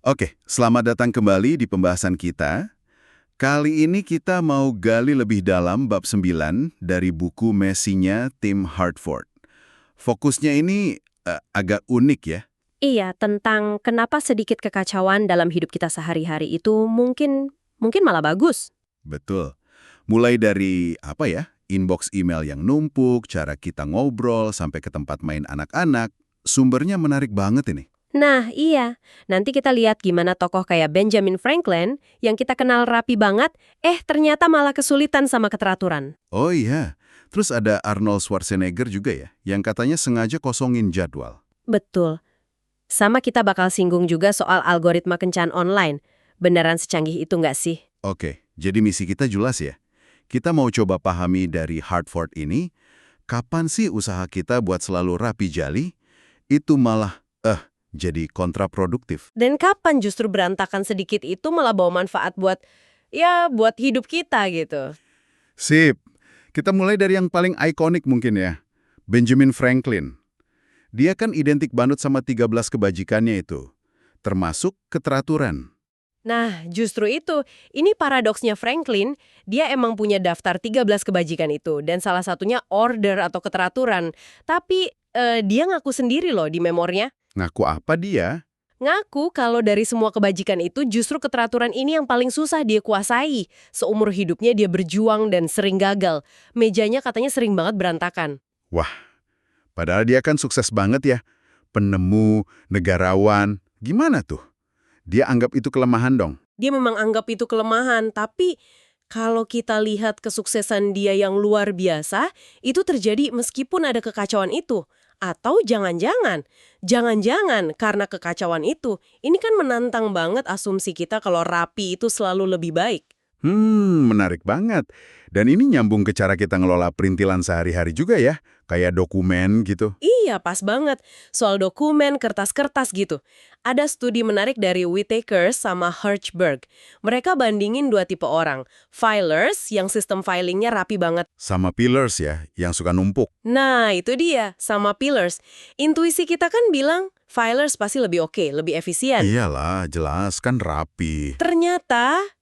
Oke, selamat datang kembali di pembahasan kita. Kali ini kita mau gali lebih dalam bab 9 dari buku Messinya Tim Hartford. Fokusnya ini agak unik ya. Iya, tentang kenapa sedikit kekacauan dalam hidup kita sehari-hari itu mungkin malah bagus. Betul. Mulai dari inbox email yang numpuk, cara kita ngobrol, sampai ke tempat main anak-anak. Sumbernya menarik banget ini. Nah, iya. Nanti kita lihat gimana tokoh kayak Benjamin Franklin yang kita kenal rapi banget, ternyata malah kesulitan sama keteraturan. Oh iya, terus ada Arnold Schwarzenegger juga ya, yang katanya sengaja kosongin jadwal. Betul. Sama kita bakal singgung juga soal algoritma kencan online. Beneran secanggih itu nggak sih? Oke, jadi misi kita jelas ya. Kita mau coba pahami dari Hartford ini, kapan sih usaha kita buat selalu rapi jali, itu malah jadi kontraproduktif. Dan kapan justru berantakan sedikit itu malah bawa manfaat buat hidup kita gitu. Sip, kita mulai dari yang paling ikonik mungkin ya, Benjamin Franklin. Dia kan identik banget sama 13 kebajikannya itu, termasuk keteraturan. Nah, justru itu. Ini paradoksnya Franklin, dia emang punya daftar 13 kebajikan itu, dan salah satunya order atau keteraturan. Tapi dia ngaku sendiri loh di memornya. Ngaku apa dia? Ngaku kalau dari semua kebajikan itu justru keteraturan ini yang paling susah dia kuasai. Seumur hidupnya dia berjuang dan sering gagal. Mejanya katanya sering banget berantakan. Wah, padahal dia kan sukses banget ya. Penemu, negarawan, gimana tuh? Dia anggap itu kelemahan dong. Dia memang anggap itu kelemahan, tapi kalau kita lihat kesuksesan dia yang luar biasa, itu terjadi meskipun ada kekacauan itu. Atau jangan-jangan karena kekacauan itu, ini kan menantang banget asumsi kita kalau rapi itu selalu lebih baik. Menarik banget. Dan ini nyambung ke cara kita ngelola perintilan sehari-hari juga ya, kayak dokumen gitu. Iya, pas banget. Soal dokumen, kertas-kertas gitu. Ada studi menarik dari Whitaker sama Hirschberg. Mereka bandingin dua tipe orang. Filers, yang sistem filingnya rapi banget. Sama pillars ya, yang suka numpuk. Nah, itu dia, sama pillars. Intuisi kita kan bilang, filers pasti lebih oke, lebih efisien. Iyalah, jelas kan rapi. Ternyata,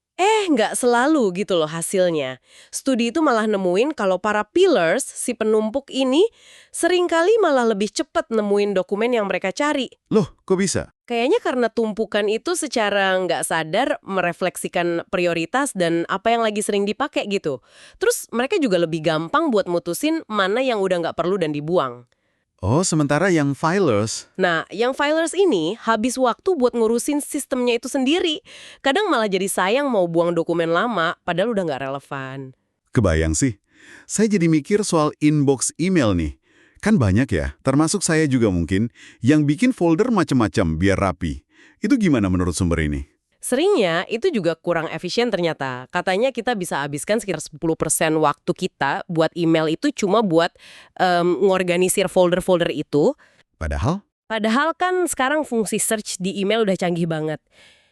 nggak selalu gitu loh hasilnya. Studi itu malah nemuin kalau para pillars, si penumpuk ini, seringkali malah lebih cepat nemuin dokumen yang mereka cari. Loh, kok bisa? Kayaknya karena tumpukan itu secara nggak sadar merefleksikan prioritas dan apa yang lagi sering dipakai gitu. Terus mereka juga lebih gampang buat mutusin mana yang udah nggak perlu dan dibuang. Oh, sementara yang filers. Nah, yang filers ini habis waktu buat ngurusin sistemnya itu sendiri. Kadang malah jadi sayang mau buang dokumen lama, padahal udah nggak relevan. Kebayang sih. Saya jadi mikir soal inbox email nih. Kan banyak ya, termasuk saya juga mungkin, yang bikin folder macam-macam biar rapi. Itu gimana menurut sumber ini? Seringnya itu juga kurang efisien ternyata. Katanya kita bisa habiskan sekitar 10% waktu kita buat email itu cuma buat ngorganisir folder-folder itu. Padahal? Padahal kan sekarang fungsi search di email udah canggih banget.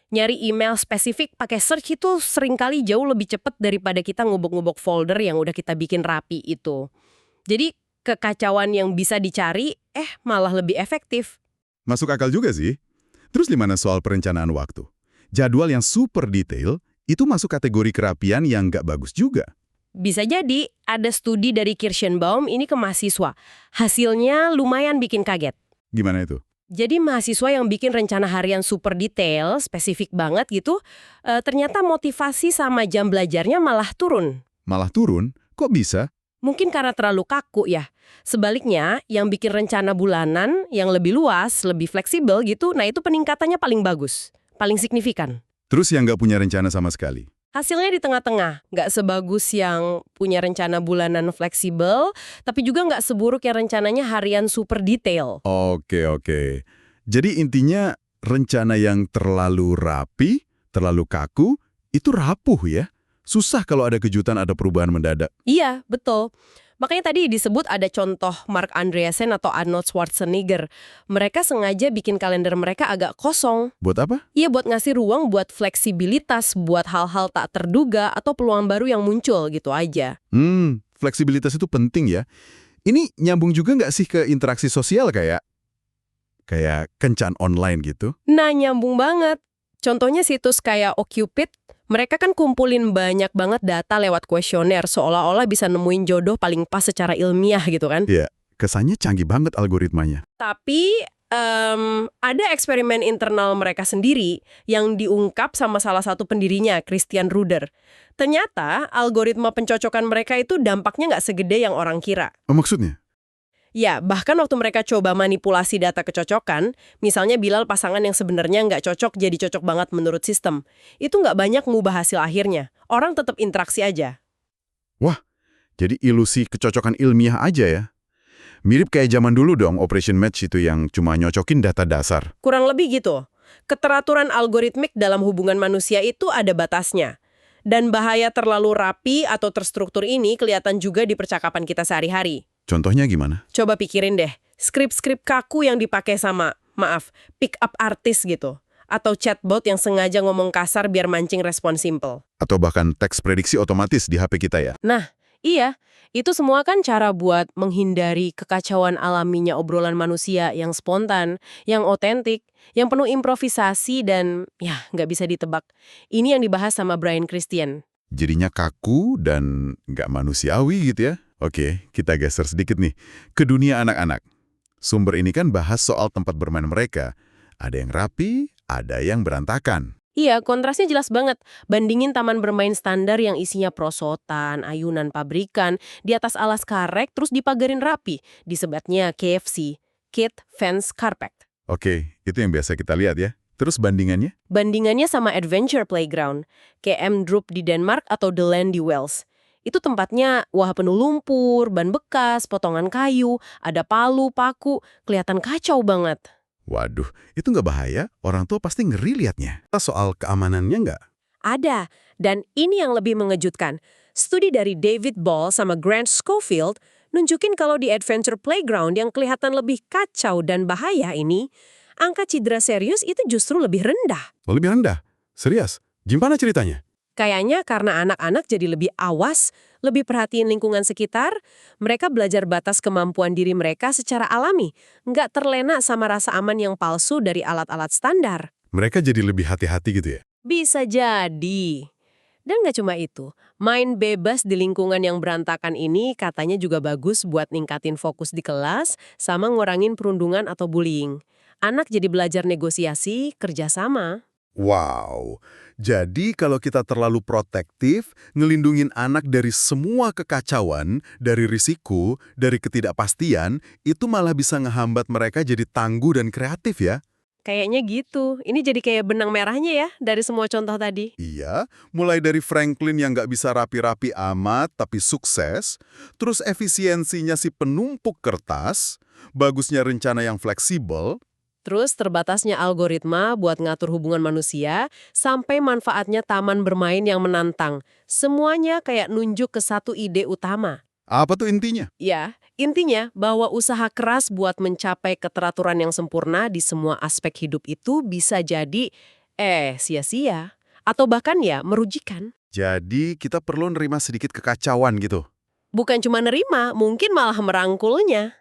Nyari email spesifik pakai search itu seringkali jauh lebih cepat daripada kita ngubek-ngubek folder yang udah kita bikin rapi itu. Jadi kekacauan yang bisa dicari malah lebih efektif. Masuk akal juga sih. Terus gimana soal perencanaan waktu? Jadwal yang super detail, itu masuk kategori kerapian yang nggak bagus juga. Bisa jadi, ada studi dari Kirschenbaum ini ke mahasiswa. Hasilnya lumayan bikin kaget. Gimana itu? Jadi mahasiswa yang bikin rencana harian super detail, spesifik banget gitu, ternyata motivasi sama jam belajarnya malah turun. Malah turun? Kok bisa? Mungkin karena terlalu kaku ya. Sebaliknya, yang bikin rencana bulanan yang lebih luas, lebih fleksibel gitu, nah itu peningkatannya paling bagus. Paling signifikan. Terus yang nggak punya rencana sama sekali? Hasilnya di tengah-tengah. Nggak sebagus yang punya rencana bulanan fleksibel, tapi juga nggak seburuk yang rencananya harian super detail. Oke. Jadi intinya rencana yang terlalu rapi, terlalu kaku, itu rapuh ya? Susah kalau ada kejutan, ada perubahan mendadak. Iya, betul. Makanya tadi disebut ada contoh Mark Andreessen atau Arnold Schwarzenegger. Mereka sengaja bikin kalender mereka agak kosong. Buat apa? Iya, buat ngasih ruang buat fleksibilitas, buat hal-hal tak terduga atau peluang baru yang muncul gitu aja. Fleksibilitas itu penting ya. Ini nyambung juga nggak sih ke interaksi sosial kayak kencan online gitu? Nah, nyambung banget. Contohnya situs kayak Ocupid, mereka kan kumpulin banyak banget data lewat kuesioner, seolah-olah bisa nemuin jodoh paling pas secara ilmiah gitu kan. Iya, kesannya canggih banget algoritmanya. Tapi ada eksperimen internal mereka sendiri yang diungkap sama salah satu pendirinya, Christian Ruder. Ternyata algoritma pencocokan mereka itu dampaknya nggak segede yang orang kira. Oh, maksudnya? Ya, bahkan waktu mereka coba manipulasi data kecocokan, misalnya Bilal pasangan yang sebenarnya nggak cocok jadi cocok banget menurut sistem, itu nggak banyak ngubah hasil akhirnya. Orang tetap interaksi aja. Wah, jadi ilusi kecocokan ilmiah aja ya? Mirip kayak zaman dulu dong, Operation Match itu yang cuma nyocokin data dasar. Kurang lebih gitu. Keteraturan algoritmik dalam hubungan manusia itu ada batasnya. Dan bahaya terlalu rapi atau terstruktur ini kelihatan juga di percakapan kita sehari-hari. Contohnya gimana? Coba pikirin deh, skrip-skrip kaku yang dipakai sama, pick up artis gitu. Atau chatbot yang sengaja ngomong kasar biar mancing respon simple. Atau bahkan teks prediksi otomatis di HP kita ya? Nah, iya, itu semua kan cara buat menghindari kekacauan alaminya obrolan manusia yang spontan, yang otentik, yang penuh improvisasi dan ya nggak bisa ditebak. Ini yang dibahas sama Brian Christian. Jadinya kaku dan nggak manusiawi gitu ya? Oke, kita geser sedikit nih ke dunia anak-anak. Sumber ini kan bahas soal tempat bermain mereka. Ada yang rapi, ada yang berantakan. Iya, kontrasnya jelas banget. Bandingin taman bermain standar yang isinya prosotan, ayunan pabrikan, di atas alas karek, terus dipagarin rapi. Disebutnya KFC, Kid Fence Carpet. Oke, itu yang biasa kita lihat ya. Terus bandingannya? Bandingannya sama Adventure Playground, KM Drup di Denmark atau The Land di Wales. Itu tempatnya wah penuh lumpur, ban bekas, potongan kayu, ada palu, paku, kelihatan kacau banget. Waduh, itu nggak bahaya? Orang tua pasti ngeri liatnya. Soal keamanannya nggak? Ada, dan ini yang lebih mengejutkan. Studi dari David Ball sama Grant Schofield nunjukin kalau di Adventure Playground yang kelihatan lebih kacau dan bahaya ini, angka cedera serius itu justru lebih rendah. Oh, lebih rendah? Serius? Gimana ceritanya? Kayaknya karena anak-anak jadi lebih awas, lebih perhatiin lingkungan sekitar, mereka belajar batas kemampuan diri mereka secara alami, nggak terlena sama rasa aman yang palsu dari alat-alat standar. Mereka jadi lebih hati-hati gitu ya? Bisa jadi. Dan nggak cuma itu, main bebas di lingkungan yang berantakan ini katanya juga bagus buat ningkatin fokus di kelas sama ngurangin perundungan atau bullying. Anak jadi belajar negosiasi, kerjasama. Wow, jadi kalau kita terlalu protektif, ngelindungin anak dari semua kekacauan, dari risiko, dari ketidakpastian, itu malah bisa ngehambat mereka jadi tangguh dan kreatif ya? Kayaknya gitu. Ini jadi kayak benang merahnya ya dari semua contoh tadi. Iya, mulai dari Franklin yang nggak bisa rapi-rapi amat tapi sukses, terus efisiensinya si penumpuk kertas, bagusnya rencana yang fleksibel, Terus terbatasnya algoritma buat ngatur hubungan manusia, sampai manfaatnya taman bermain yang menantang. Semuanya kayak nunjuk ke satu ide utama. apa tuh intinya? Ya, intinya bahwa usaha keras buat mencapai keteraturan yang sempurna di semua aspek hidup itu bisa jadi, sia-sia. Atau bahkan ya, merugikan. Jadi kita perlu nerima sedikit kekacauan gitu. Bukan cuma nerima, mungkin malah merangkulnya.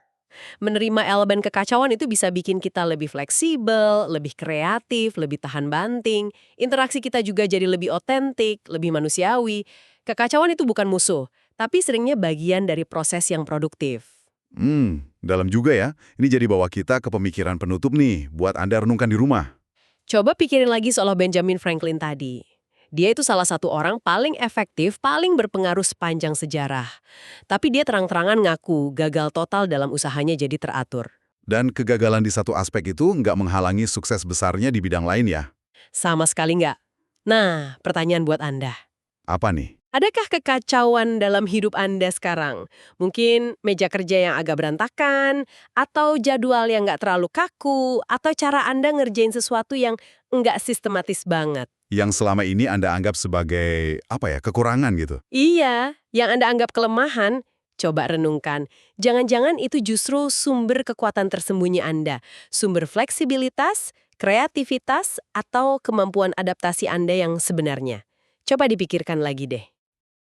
Menerima elemen kekacauan itu bisa bikin kita lebih fleksibel, lebih kreatif, lebih tahan banting. Interaksi kita juga jadi lebih otentik, lebih manusiawi. Kekacauan itu bukan musuh, tapi seringnya bagian dari proses yang produktif. Dalam juga ya. Ini jadi bawa kita ke pemikiran penutup nih, buat Anda renungkan di rumah. Coba pikirin lagi soal Benjamin Franklin tadi. Dia itu salah satu orang paling efektif, paling berpengaruh sepanjang sejarah. Tapi dia terang-terangan ngaku gagal total dalam usahanya jadi teratur. Dan kegagalan di satu aspek itu nggak menghalangi sukses besarnya di bidang lain ya. Sama sekali nggak. Nah, pertanyaan buat Anda. Apa nih? Adakah kekacauan dalam hidup Anda sekarang? Mungkin meja kerja yang agak berantakan, atau jadwal yang nggak terlalu kaku, atau cara Anda ngerjain sesuatu yang nggak sistematis banget. Yang selama ini Anda anggap sebagai, kekurangan gitu. Iya, yang Anda anggap kelemahan, coba renungkan. Jangan-jangan itu justru sumber kekuatan tersembunyi Anda. Sumber fleksibilitas, kreativitas, atau kemampuan adaptasi Anda yang sebenarnya. Coba dipikirkan lagi deh.